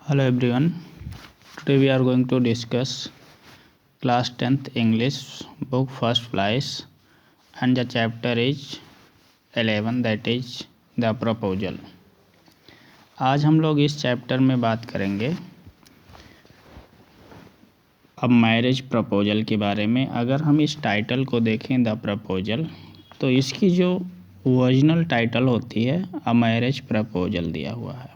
Hello everyone. Today we are going to discuss class 10th English book first place and the chapter is 11 that is the proposal. आज हम लोग इस chapter में बात करेंगे अब मैरिज प्रपोजल के बारे में। अगर हम इस टाइटल को देखें द प्रपोजल तो इसकी जो ओरिजिनल टाइटल होती है अ मैरिज प्रपोजल दिया हुआ है।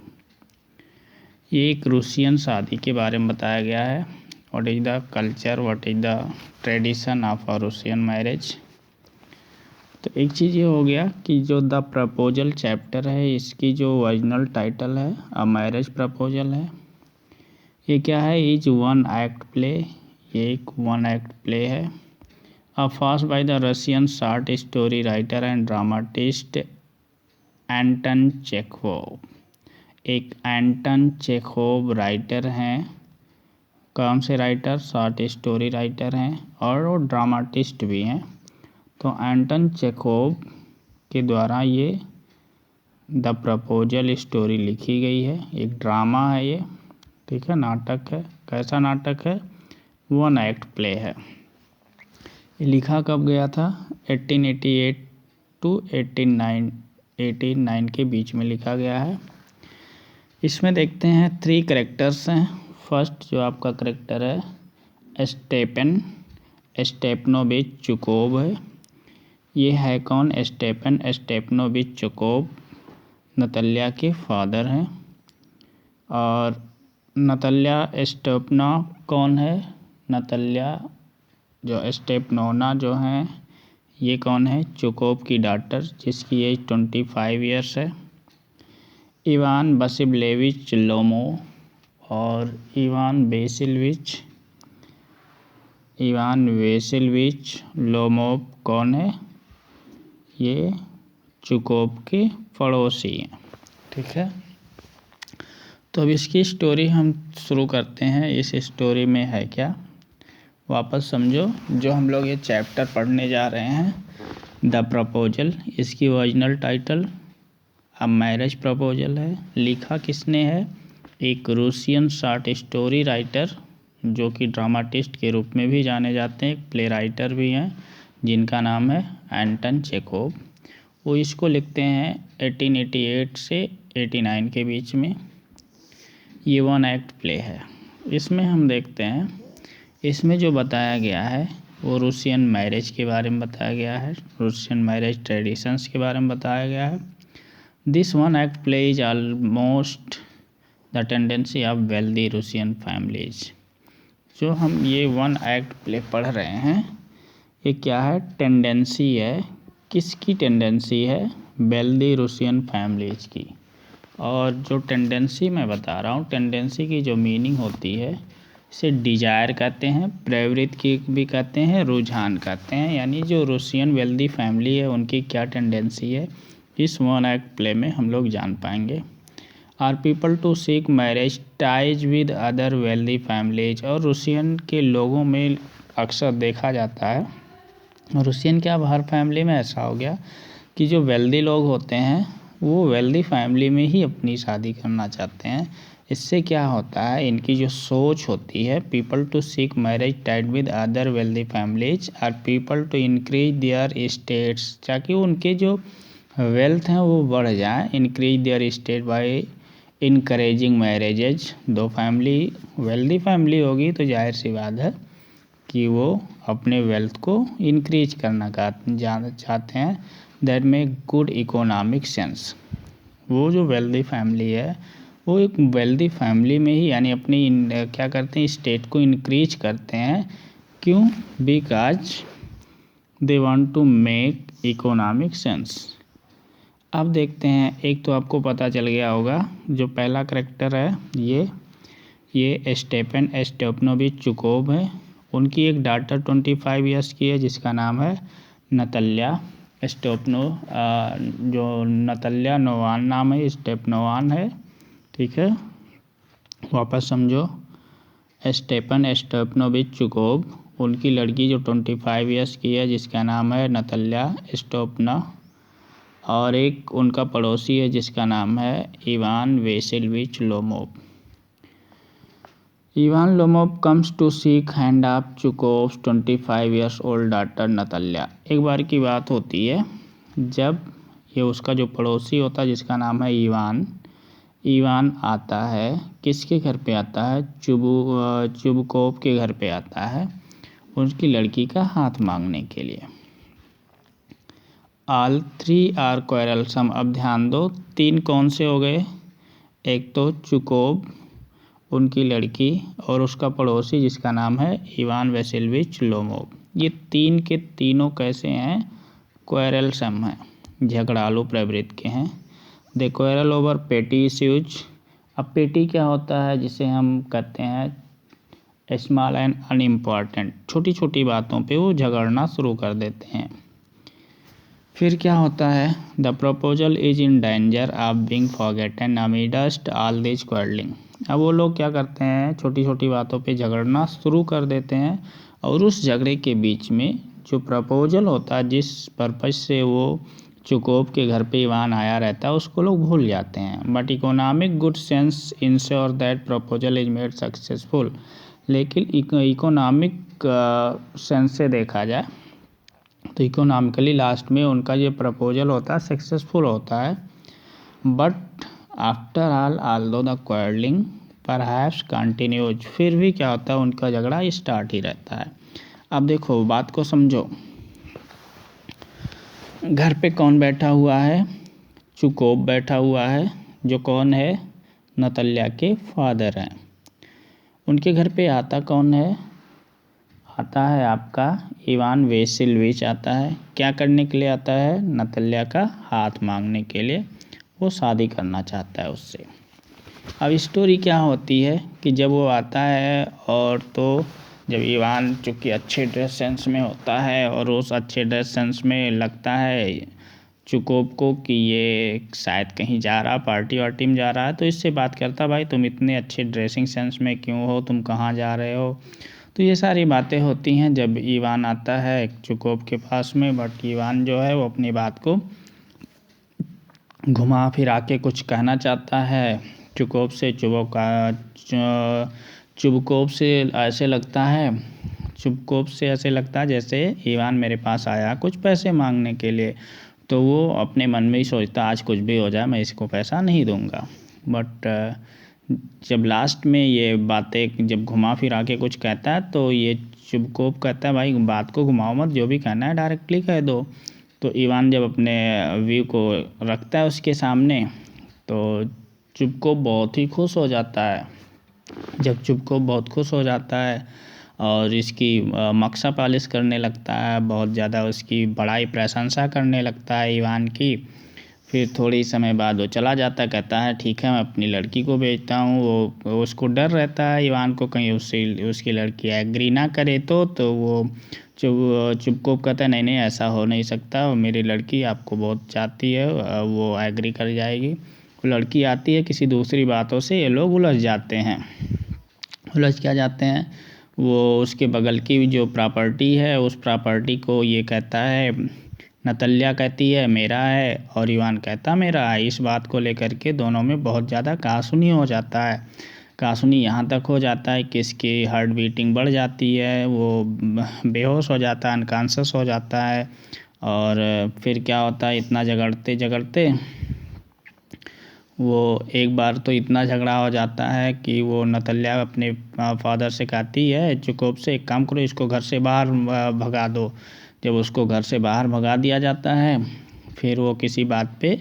ये एक रूसियन शादी के बारे में बताया गया है। What is the culture, what is the tradition of a Russian marriage. तो एक चीज़ ये हो गया कि जो द प्रपोजल चैप्टर है इसकी जो ओरिजिनल टाइटल है अ मैरिज प्रपोजल है। ये क्या है, इज वन एक्ट प्ले। ये एक वन एक्ट प्ले है a first by the Russian short story writer and dramatist Anton Chekhov. एक एंटन चेखोव राइटर हैं। कौन से राइटर? शॉर्ट स्टोरी राइटर हैं और वो ड्रामाटिस्ट भी हैं। तो एंटन चेखोव के द्वारा ये द प्रपोजल स्टोरी लिखी गई है। एक ड्रामा है ये, ठीक है, नाटक है। कैसा नाटक है? वन एक्ट प्ले है। ये लिखा कब गया था? 1888 टू 1889 के बीच में लिखा गया है। इसमें देखते हैं 3 कैरेक्टर्स हैं। फर्स्ट जो आपका कैरेक्टर है स्टेपनोविच चुकोव है। ये है कौन? स्टेपनोविच चुकोव नतल्या के फादर हैं। और नतल्या स्टेपना कौन है? नतल्या जो स्टेपनोना जो हैं ये कौन है? चुकोव की डॉटर जिसकी एज 25 ईयर्स है। इवान वसिलेविच लोमोव और इवान वेसिलविच लोमोव कौन है? ये चुकोव के पड़ोसी हैं, ठीक है। तो अब इसकी स्टोरी हम शुरू करते हैं। इस स्टोरी में है क्या, वापस समझो। जो हम लोग ये चैप्टर पढ़ने जा रहे हैं द प्रपोजल, इसकी original title a marriage proposal है। लिखा किसने है? एक रूसियन शॉर्ट स्टोरी राइटर जो कि ड्रामाटिस्ट के रूप में भी जाने जाते हैं, एक प्ले राइटर भी हैं जिनका नाम है एंटन चेखोव। वो इसको लिखते हैं 1888 से 89 के बीच में। ये वन एक्ट प्ले है। इसमें हम देखते हैं, इसमें जो बताया गया है वो रूसियन मैरिज के बारे में बताया गया है, रूसियन मैरिज ट्रेडिशंस के बारे में बताया गया है। This one act play is almost the tendency of wealthy Russian families. जो हम ये वन एक्ट प्ले पढ़ रहे हैं ये क्या है? टेंडेंसी है। किसकी टेंडेंसी है? वेल्दी रूसियन फैमिलीज की। और जो टेंडेंसी मैं बता रहा हूँ, टेंडेंसी की जो मीनिंग होती है इसे डिजायर कहते हैं, प्रवृत्ति की भी कहते हैं, रुझान कहते हैं। यानी जो रूसियन वेल्दी फैमिली है उनकी क्या टेंडेंसी है इस वन एक्ट प्ले में हम लोग जान पाएंगे। Are people to seek marriage ties with other wealthy families. और रूसियन के लोगों में अक्सर देखा जाता है, रूसियन क्या हर फैमिली में ऐसा हो गया कि जो वेल्दी लोग होते हैं वो वेल्दी फैमिली में ही अपनी शादी करना चाहते हैं। इससे क्या होता है, इनकी जो सोच होती है, people to seek marriage tied with other wealthy families are people to increase their status, ताकि उनके जो वेल्थ हैं वो बढ़ जाए। Increase their state by encouraging marriages. दो फैमिली वेल्दी फैमिली होगी तो जाहिर सी बात है कि वो अपने वेल्थ को इंक्रीज करना चाहते हैं। That make good economic sense. वो जो वेल्दी फैमिली है वो एक वेल्दी फैमिली में ही यानी अपनी क्या करते हैं, स्टेट को इंक्रीज करते हैं। क्यों? Because they want to make economic sense. अब देखते हैं, एक तो आपको पता चल गया होगा जो पहला करैक्टर है ये स्टेपनोविच चुकोव है। उनकी एक डॉटर 25 ईयर्स की है जिसका नाम है नतल्या स्टेपनो। जो नतल्या नोवान नाम है, स्टेपनोवान है, ठीक है। वापस समझो, स्टेपनोविच चुकोव, उनकी लड़की जो 25 ईयर्स की है जिसका नाम है नतल्या स्टेपना। और एक उनका पड़ोसी है जिसका नाम है Ivan Vassilyevitch Lomov. Ivan Lomov comes to seek hand of Chubukov's 25 years old daughter Natalya. एक बार की बात होती है जब ये उसका जो पड़ोसी होता है जिसका नाम है इवान आता है। किसके घर पे आता है? चुबकोव के घर पे आता है उसकी लड़की का हाथ मांगने के लिए। All 3 are quarrelsome. अब ध्यान दो 3 कौन से हो गए? एक तो चुकोव, उनकी लड़की और उसका पड़ोसी जिसका नाम है इवान वेसिलविच लोमोव। ये 3 के तीनों कैसे हैं? क्वेरलसम हैं, झगड़ालू प्रवृत्ति के हैं। दे क्वेरल ओवर पेटी इश्यूज। अब पेटी क्या होता है? जिसे हम कहते हैं स्मॉल एंड अनइम्पॉर्टेंट, छोटी छोटी बातों पे वो झगड़ना शुरू कर देते हैं। फिर क्या होता है? The proposal is in danger of being forgotten amidst all this quarrelling. अब वो लोग क्या करते हैं? छोटी छोटी बातों पे झगड़ना शुरू कर देते हैं और उस झगड़े के बीच में जो प्रपोजल होता है जिस पर्पज से वो चुकोव के घर पे इवान आया रहता है उसको लोग भूल जाते हैं। But economic good sense ensure that proposal is made successful. लेकिन इकोनॉमिक सेंस से देखा जाए तो इकोनॉमिकली लास्ट में उनका ये प्रपोजल होता है सक्सेसफुल होता है। But after although the quarrelling perhaps continues. फिर भी क्या होता है? उनका झगड़ा स्टार्ट ही रहता है। अब देखो बात को समझो। घर पे कौन बैठा हुआ है? चुकोव बैठा हुआ है जो कौन है? नताल्या के फादर हैं। उनके घर पे आता कौन है? आता है आपका इवान वेसिलविच आता है। क्या करने के लिए आता है? नताल्या का हाथ मांगने के लिए। वो शादी करना चाहता है उससे। अब स्टोरी क्या होती है कि जब वो आता है और तो जब इवान चूँकि अच्छे ड्रेस सेंस में होता है और उस अच्छे ड्रेस सेंस में लगता है चुकोव को कि ये शायद कहीं जा रहा पार्टी वार्टी में जा रहा है, तो इससे बात करता, भाई तुम इतने अच्छे ड्रेसिंग सेंस में क्यों हो, तुम कहाँ जा रहे हो? तो ये सारी बातें होती हैं जब इवान आता है चुकोव के पास में। बट इवान जो है वो अपनी बात को घुमा फिरा के कुछ कहना चाहता है चुकोव से। चुबकोव से ऐसे लगता है जैसे इवान मेरे पास आया कुछ पैसे मांगने के लिए। तो वो अपने मन में ही सोचता आज कुछ भी हो जाए मैं इसको पैसा नहीं दूंगा। बट जब लास्ट में ये बातें जब घुमा फिरा के कुछ कहता है तो ये चुबकोव कहता है भाई बात को घुमाओ मत, जो भी कहना है डायरेक्टली कह दो। तो इवान जब अपने व्यू को रखता है उसके सामने तो चुबकोव बहुत ही खुश हो जाता है। जब चुबकोव बहुत खुश हो जाता है और इसकी मक्सा पालिश करने लगता है, बहुत ज़्यादा उसकी बड़ाई प्रशंसा करने लगता है इवान की। फिर थोड़ी समय बाद वो चला जाता है, कहता है ठीक है मैं अपनी लड़की को भेजता हूँ। वो उसको डर रहता है इवान को कहीं उसकी लड़की एग्री ना करे तो वो चुबकोव कहता है नहीं ऐसा हो नहीं सकता, मेरी लड़की आपको बहुत चाहती है, वो एग्री कर जाएगी। वो लड़की आती है किसी दूसरी बातों से, ये लोग उलझ जाते हैं। उलझ क्या जाते हैं? वो उसके बगल की जो प्रॉपर्टी है उस प्रॉपर्टी को ये कहता है, नताल्या कहती है मेरा है और इवान कहता मेरा है। इस बात को लेकर के दोनों में बहुत ज़्यादा कहासुनी हो जाता है। कहासुनी यहाँ तक हो जाता है कि इसकी हार्ट बीटिंग बढ़ जाती है, वो बेहोश हो जाता है, अनकॉन्शियस हो जाता है। और फिर क्या होता है, इतना झगड़ते झगड़ते वो एक बार तो इतना झगड़ा हो जाता है कि वो नताल्या अपने फादर से कहती है चुकोव से एक काम करो इसको घर से बाहर भगा दो। जब उसको घर से बाहर भगा दिया जाता है फिर वो किसी बात पे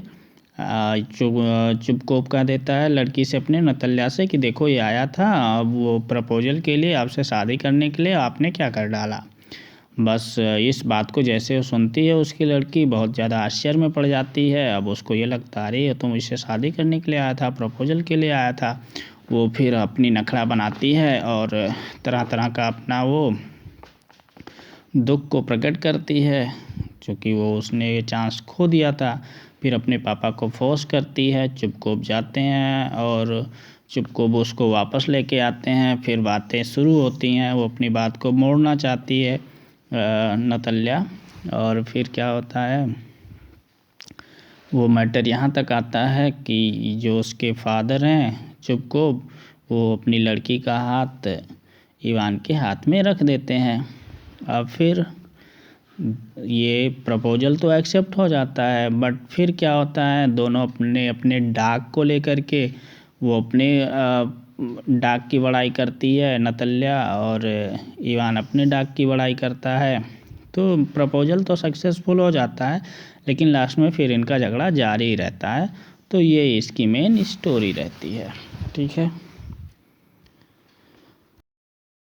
चुबकोव कह देता है लड़की से अपने नताल्या से कि देखो ये आया था अब वो प्रपोजल के लिए आपसे शादी करने के लिए, आपने क्या कर डाला। बस इस बात को जैसे वो सुनती है उसकी लड़की बहुत ज़्यादा आश्चर्य में पड़ जाती है। अब उसको ये लगता अरे तुम इससे शादी करने के लिए आया था, प्रपोजल के लिए आया था। वो फिर अपनी नखरा बनाती है और तरह तरह का अपना वो दुख को प्रकट करती है क्योंकि वो उसने ये चांस खो दिया था। फिर अपने पापा को फोर्स करती है, चुबकोव जाते हैं और चुबकोव उसको वापस लेके आते हैं। फिर बातें शुरू होती हैं, वो अपनी बात को मोड़ना चाहती है नताल्या। और फिर क्या होता है, वो मैटर यहाँ तक आता है कि जो उसके फादर हैं चुबकोव वो अपनी लड़की का हाथ इवान के हाथ में रख देते हैं। अब फिर ये प्रपोजल तो एक्सेप्ट हो जाता है, बट फिर क्या होता है, दोनों अपने अपने डाक को लेकर के वो अपने डाक की बड़ाई करती है नतल्या, और इवान अपने डाक की बड़ाई करता है। तो प्रपोजल तो सक्सेसफुल हो जाता है, लेकिन लास्ट में फिर इनका झगड़ा जारी रहता है। तो ये इसकी मेन स्टोरी रहती है। ठीक है।